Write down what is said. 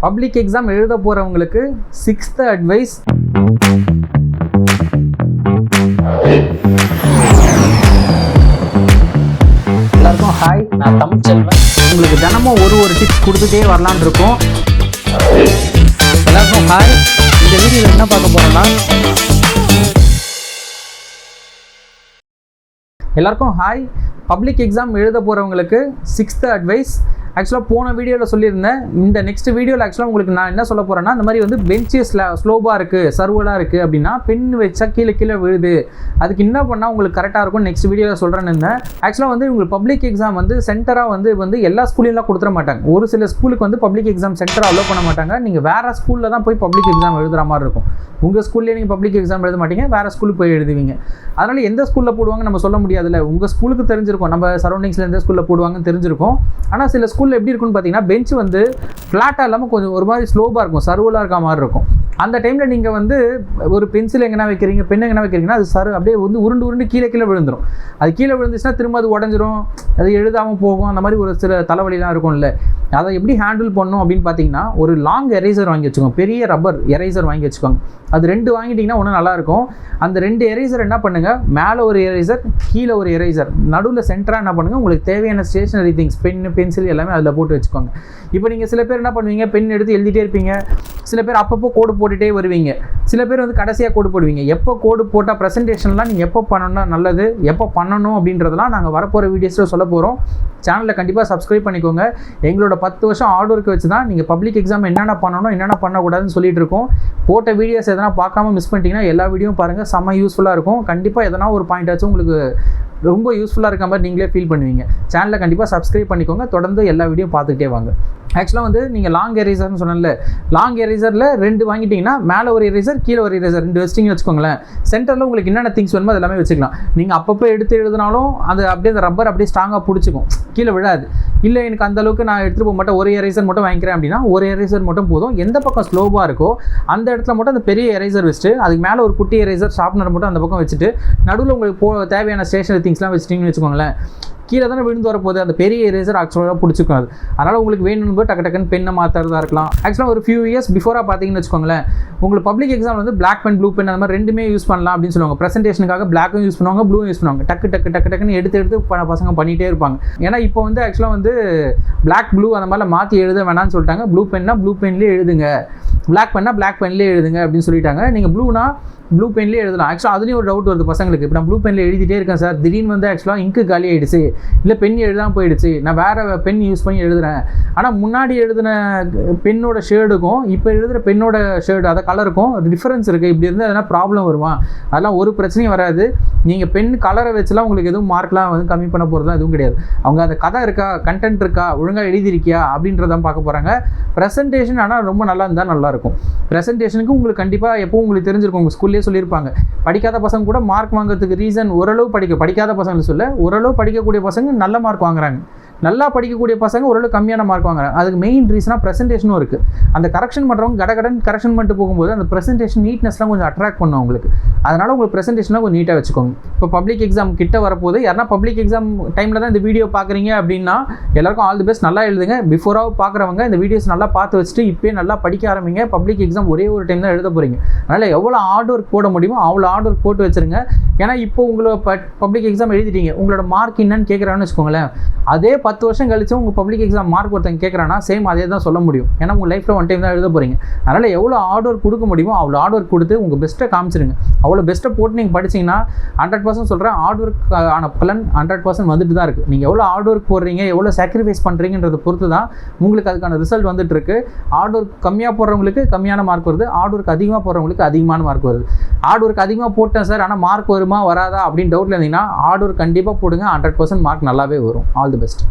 Public exam எழுத போகிறவங்களுக்கு 6th advice. எல்லாருக்கும் ஹாய், நான் தமிழ்ச்செல்வன். உங்களுக்கு தினமும் ஒரு டிப்ஸ் கொடுத்துட்டே வரலான்னு இருக்கோம். எல்லாருக்கும் ஹாய். இந்த வீடியோவில் என்ன பார்க்க போகிறோம்னா, எல்லாருக்கும் ஹாய். பப்ளிக் எக்ஸாம் எழுத போகிறவங்களுக்கு 6th அட்வைஸ். ஆக்சுவலாக போன வீடியோவில் சொல்லியிருந்தேன். இந்த நெக்ஸ்ட் வீடியோவில் ஆக்சுவலாக உங்களுக்கு நான் என்ன சொல்ல போகிறேன்னா, இந்த மாதிரி வந்து பெஞ்சு ஸ்லோவாக இருக்குது, சர்வலாக இருக்குது அப்படின்னா பென் வச்சா கீழே விழுது, அதுக்கு என்ன பண்ணால் உங்களுக்கு கரெக்டாக இருக்கும் நெக்ஸ்ட் வீடியோவில் சொல்கிறேன்னு இருந்தேன். ஆக்சுவலாக வந்து உங்களுக்கு பப்ளிக் எக்ஸாம் வந்து சென்டராக வந்து எல்லா ஸ்கூல்லையும் கொடுத்துட மாட்டாங்க. ஒரு சில ஸ்கூலுக்கு வந்து பப்ளிக் எக்ஸாம் சென்டராக அலோவ் பண்ண மாட்டாங்க. நீங்கள் வேறு ஸ்கூலில் தான் போய் பப்ளிக் எக்ஸாம் எழுதுகிற மாதிரி இருக்கும். உங்கள் ஸ்கூல்லேயே நீங்கள் பப்ளிக் எக்ஸாம் எழுத மாட்டீங்க, வேறு ஸ்கூலுக்கு போய் எழுதுவீங்க. அதனால் எந்த ஸ்கூலில் போடுவாங்க நம்ம சொல்ல முடியாதுல்ல. உங்கள் ஸ்கூலுக்கு தெரிஞ்சிருக்கும், நம்ம சரௌண்டிங்ஸில் எந்த ஸ்கூலில் போடுவாங்கன்னு தெரிஞ்சிருக்கும். ஆனால் சில ஸ்கூலில் எப்படி இருக்குன்னு பார்த்தீங்கன்னா, பெஞ்ச் வந்து ஃப்ளாட்டாக இல்லாமல் கொஞ்சம் ஒரு மாதிரி ஸ்லோவாக இருக்கும், சர்வலாக இருக்க மாதிரி இருக்கும். அந்த டைமில் நீங்கள் வந்து ஒரு பென்சில் எங்கன்னா வைக்கிறீங்க, பென் எங்கன்னா வைக்கிறீங்கன்னா அது அப்படியே வந்து உருண்டு கீழே விழுந்துடும். அது கீழே விழுந்துச்சுன்னா திரும்ப அது உடஞ்சிரும், அது எழுதாமல் போகும். அந்த மாதிரி ஒரு சில தலைவலிலாம் இருக்கும்ல. அதை எப்படி ஹேண்டில் பண்ணணும் அப்படின்னு பார்த்தீங்கன்னா, ஒரு லாங் எரேசர் வாங்கி வச்சுக்கோங்க, பெரிய ரப்பர் எரேசர் வாங்கி வச்சுக்கோங்க. அது 2 வாங்கிட்டிங்கன்னா ஒன்றும் நல்லாயிருக்கும். அந்த 2 எரேசர் என்ன பண்ணுங்கள், மேலே ஒரு எரேசர், கீழே ஒரு எரேசர், நடுவில் சென்டராக என்ன பண்ணுங்கள், உங்களுக்கு தேவையான ஸ்டேஷனரி திங்ஸ், பென்னு பென்சில் எல்லாமே அதில் போட்டு வச்சுக்கோங்க. இப்போ நீங்கள் சில பேர் என்ன பண்ணுவீங்க, பென் எடுத்து எழுதிட்டே இருப்பீங்க. சில பேர் அப்பப்போ கோடு போட்டுகிட்டே வருவீங்க. சில பேர் வந்து கடைசியாக கோடு போடுவீங்க. எப்போ கோடு போட்டால் ப்ரெசன்டேஷன்லாம் நீங்கள் எப்போ பண்ணணும்னா நல்லது, எப்போ பண்ணணும் அப்படின்றதெல்லாம் நாங்கள் வரப்போகிற வீடியோஸில் சொல்ல போகிறோம். சேனலில் கண்டிப்பாக சப்ஸ்கிரைப் பண்ணிக்கோங்க. எங்களோட 10 வருஷம் ஹார்ட் ஒர்க் வச்சு தான் நீங்கள் பப்ளிக் எக்ஸாம் என்னென்ன பண்ணணும், என்னென்ன பண்ணக்கூடாதுன்னு சொல்லிட்டு இருக்கோம். போட்ட வீடியோஸ் எதனா பார்க்காம மிஸ் பண்ணிட்டீங்கன்னா எல்லா வீடியோவும் பாருங்கள், செம்ம யூஸ்ஃபுல்லாக இருக்கும். கண்டிப்பாக எதனா ஒரு பாயிண்ட் ஆச்சும் உங்களுக்கு ரொம்ப யூஸ்ஃபுல்லாக இருக்க மாதிரி நீங்களே ஃபீல் பண்ணுவீங்க. சேனலில் கண்டிப்பாக சப்ஸ்கிரைப் பண்ணிக்கோங்க. தொடர்ந்து எல்லா வீடியோ பார்த்துக்கிட்டே வாங்க. ஆக்சுவலாக வந்து நீங்கள் லாங் எரேசர்னு சொன்னல, லாங் எரேசரில் 2 வாங்கிட்டீங்கன்னா மேலே ஒரு எரேசர், கீழே ஒரு எரேசர், 2 வச்சிட்டிங்கன்னு வச்சுக்கோங்களேன். சென்டரில் உங்களுக்கு என்னென்ன திங்ஸ் வேணுமோ எல்லாமே வச்சுக்கலாம். நீங்கள் அப்பப்போ எடுத்து எழுதினாலும் அது அப்படியே அந்த ரப்பர் அப்படியே ஸ்ட்ராங்காக பிடிச்சிக்கும், கீழே விழாது. இல்லை எனக்கு அந்தளவுக்கு நான் எடுத்துகிட்டு போக மாட்டேன், ஒரு எரேசர் மட்டும் வாங்கிக்கிறேன் அப்படின்னா ஒரு எரேசர் மட்டும் போதும். எந்த பக்கம் ஸ்லோவாக இருக்கோ அந்த இடத்துல மட்டும் அந்த பெரிய எரேசர் வச்சுட்டு, அதுக்கு மேலே ஒரு குட்டி எரேசர் ஷார்ப்னர் மட்டும் அந்த பக்கம் வச்சுட்டு, நடுவில் உங்களுக்கு தேவையான ஸ்டேஷனரி திங்ஸ்லாம் வச்சுட்டிங்கன்னு வச்சுக்கோங்களேன். கீழே தானே விழுந்து வரப்போகுது, அந்த பெரிய எரேசர் ஆக்சுவலாக பிடிச்சிக்கும். அது அதனால் உங்களுக்கு வேணும்னு போய் டக்குன்னு பெண்ணை மாற்றுறதா இருக்கலாம். ஆக்சுவலாக ஒரு ஃபியூ இயர்ஸ் பிஃபோராக பார்த்தீங்கன்னு வச்சுக்கோங்களேன், உங்களுக்கு பப்ளிக் எக்ஸாம் வந்து பிளாக் பென், ப்ளூ பென் அந்த மாதிரி 2மே யூஸ் பண்ணலாம் அப்படின்னு சொல்லுவாங்க. ப்ரெசன்டேஷனுக்காக பிளாக்கும் யூஸ் பண்ணுவாங்க, ப்ளூவும் யூஸ் பண்ணுவாங்க. டக்குன்னு எடுத்து பசங்க பண்ணிகிட்டே இருப்பாங்க. ஏன்னா இப்போ வந்து ஆக்சுவலாக வந்து பிளாக், ப்ளூ அந்த மாதிரிலாம் மாற்றி எழுத வேணான்னு சொல்லிட்டாங்க. ப்ளூ பென்னா ப்ளூ பென்லேயே எழுதுங்க, பிளாக் பென்னா பிளாக் பென்லேயே எழுதுங்க அப்படின்னு சொல்லிட்டாங்க. நீங்கள் ப்ளூனா ப்ளூ பென்லேயே எழுதலாம். ஆக்சுவலாக அதுலேயும் ஒரு டவுட் வருது பசங்களுக்கு. இப்போ நான் ப்ளூ பெனில் எழுதிட்டே இருக்கேன் சார், திடீர்னு வந்து ஆக்சுவலாக இங்கு காலி ஆகிடுச்சு, இல்லை பென் எழுதாமல் போயிடுச்சு, நான் வேறு பென் யூஸ் பண்ணி எழுதுறேன். ஆனால் முன்னாடி எழுதின பென்னோட ஷேடுக்கும் இப்போ எழுதுகிற பென்னோட ஷேடு அதை கலருக்கும் டிஃப்ரென்ஸ் இருக்குது. இப்படி இருந்தால் எதனா ப்ராப்ளம் வருமா? அதெல்லாம் ஒரு பிரச்சனையும் வராது. நீங்கள் பென் கலரை வச்சுலாம் உங்களுக்கு எதுவும் மார்க்லாம் வந்து கம்மி பண்ண போகிறதுலாம் எதுவும் கிடையாது. அவங்க அந்த கதை இருக்கா, கண்டென்ட் இருக்கா, ஒழுங்காக எழுதியிருக்கியா அப்படின்றதான் பார்க்க போகிறாங்க. ப்ரெசன்டேஷன் ஆனால் ரொம்ப நல்லா இருந்தால் நல்லாயிருக்கும். ப்ரெசன்டேஷனுக்கு உங்களுக்கு கண்டிப்பாக எப்போவும் உங்களுக்கு தெரிஞ்சிருக்கும், உங்கள் ஸ்கூல்லேயே சொல்லியிருப்பாங்க. படிக்காத பசங்க கூட மார்க் வாங்குறதுக்கு ரீசன் ஓரளவு படிக்காத பசங்க சொல்ல, ஓரளவு படிக்கக்கூடிய பசங்க நல்ல மார்க் வாங்குறாங்க, நல்லா படிக்கக்கூடிய பசங்க ஓரளவு கம்மியான மார்க் வாங்குறாங்க. அதுக்கு மெயின் ரீசனாக ப்ரெசன்டேஷனும் இருக்குது. அந்த கரெக்ஷன் பண்ணுறவங்க கடகடன் கரெக்ஷன் பண்ணிட்டு போகும்போது அந்த ப்ரெசன்டேஷன் நீட்னஸ்லாம் கொஞ்சம் அட்ராக்ட் பண்ணும் உங்களுக்கு. அதனால் உங்களுக்கு ப்ரெசன்டேஷன்லாம் கொஞ்சம் நீட்டாக வச்சுக்கோங்க. இப்போ பப்ளிக் எக்ஸாம் கிட்ட வரப்போது, யாருன்னா பப்ளிக் எக்ஸாம் டைமில் தான் இந்த வீடியோ பார்க்குறீங்க அப்படின்னா எல்லாருக்கும் ஆல் தி பெஸ்ட், நல்லா எழுதுங்க. பிஃபோராக பார்க்குறவங்க இந்த வீடியோஸ் நல்லா பார்த்து வச்சுட்டு இப்போயே நல்லா படிக்க ஆரம்பிங்க. பப்ளிக் எக்ஸாம் ஒரே ஒரு டைம் தான் எழுத போகிறீங்க. அதனால் எவ்வளோ ஹார்ட் ஒர்க் போட முடியுமோ அவ்வளோ ஹார்ட் ஒர்க் போட்டு வச்சுருங்க. ஏன்னா இப்போ உங்களை பப்ளிக் எக்ஸாம் எழுதிட்டீங்க, உங்களோட மார்க் என்னன்னு கேட்குறான்னு வச்சுக்கோங்களேன். அதே 10 வருஷம் கழிச்சு உங்கள் பப்ளிக் எக்ஸாம் மார்க் ஒருத்தங்க கேட்குறான்னா சேம் அதே தான் சொல்ல முடியும். ஏன்னா உங்கள் லைஃப்பில் ஒன் டைம் தான் எழுத போகிறீங்க. அதனால் எவ்வளோ ஹார்ட் ஒர்க் கொடுக்க முடியுமோ அவ்வளோ ஹார்ட் ஒர்க் கொடுத்து உங்கள் பெஸ்ட்டை காமிச்சிருங்க. அவ்வளோ பெஸ்ட்டை போட்டு நீங்கள் படிச்சிங்கன்னா 100% சொல்கிறேன், ஹார்ட் ஒர்க் ஆன பலன் 100% வந்துட்டு தான் இருக்குது. நீங்கள் எவ்வளோ ஹார்ட் ஒர்க் போடுறீங்க, எவ்வளோ சாக்ரிஃபைஸ் பண்ணுறீங்கன்றதை பொறுத்து தான் உங்களுக்கு அதுக்கான ரிசல்ட் வந்துட்டு இருக்கு. ஹார்ட் ஒர்க் கம்மியாக போடுறவங்களுக்கு கம்மியான மார்க் வருது, ஹார்ட் ஒர்க் அதிகமாக போடுறவங்களுக்கு அதிகமான மார்க் வருது. ஹார்ட் ஒர்க் அதிகமாக போட்டேன் சார் ஆனால் மார்க் வருமா வராதா அப்படின்னு டவுட்டில் இருந்தீங்கன்னா ஹார்ட் ஒர்க் கண்டிப்பாக போடுங்க, 100% மார்க் நல்லாவே வரும். All the best.